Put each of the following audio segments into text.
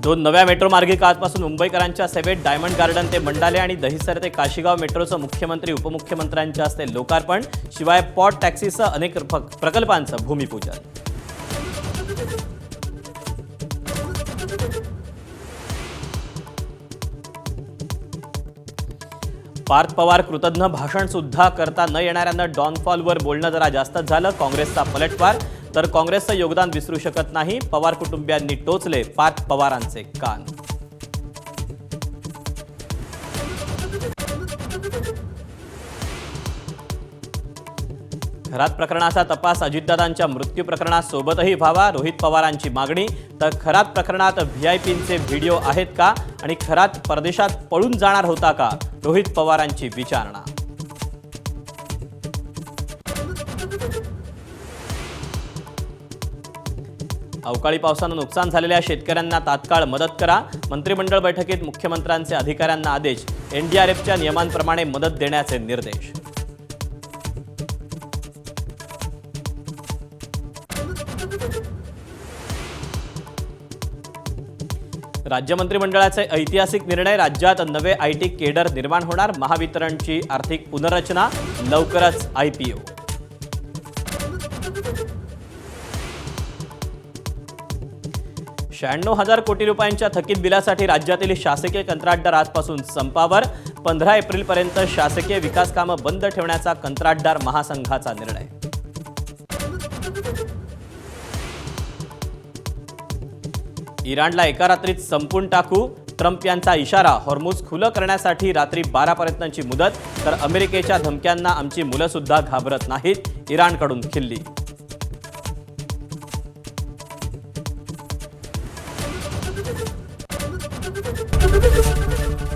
दोन नव्या मेट्रो मार्गिका आजपासून मुंबईकरांच्या सेवेत डायमंड गार्डन ते मंडाले आणि दहिसर ते काशीगाव मेट्रोचं मुख्यमंत्री उपमुख्यमंत्र्यांच्या हस्ते लोकार्पण, शिवाय पॉट टॅक्सीसह अनेक प्रकल्पांचं भूमिपूजन. पार्थ पवार कृतज्ञ भाषण सुद्धा करता न येणाऱ्यांना डॉनफॉलवर बोलणं जरा जास्तच झालं. काँग्रेसचा पलटवार, तर काँग्रेसचं योगदान विसरू शकत नाही. पवार कुटुंबियांनी टोचले पार्थ पवारांचे कान. खरात प्रकरणाचा तपास अजितदादांच्या मृत्यू प्रकरणात सोबतही व्हावा, रोहित पवारांची मागणी. तर खरात प्रकरणात व्हीआयपींचे व्हिडिओ आहेत का आणि खरात परदेशात पळून जाणार होता का, रोहित पवारांची विचारणा. अवकाळी पावसानं नुकसान झालेल्या शेतकऱ्यांना तात्काळ मदत करा. मंत्रिमंडळ बैठकीत मुख्यमंत्र्यांचे अधिकाऱ्यांना आदेश. एनडीआरएफच्या नियमांप्रमाणे मदत देण्याचे निर्देश. राज्य मंत्रिमंडळाचे ऐतिहासिक निर्णय. राज्यात नवे आयटी केडर निर्माण होणार. महावितरणची आर्थिक पुनर्रचना, लवकरच आयपीओ. ₹96,000 कोटी रुपयांच्या थकीत बिलासाठी राज्यातील शासकीय कंत्राटदार आजपासून संपावर. 15 एप्रिलपर्यंत शासकीय विकास कामं बंद ठेवण्याचा कंत्राटदार महासंघाचा निर्णय. इराणला एका रात्रीत संपून टाकू, ट्रम्प यांचा इशारा. हॉर्मुझ खुलं करण्यासाठी रात्री 12 पर्यंतची मुदत. तर अमेरिकेच्या धमक्यांना आमची मुलं सुद्धा घाबरत नाहीत, इराणकडून खिल्ली.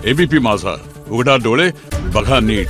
एबीपी माझा, उघडा डोळे बघा नीट.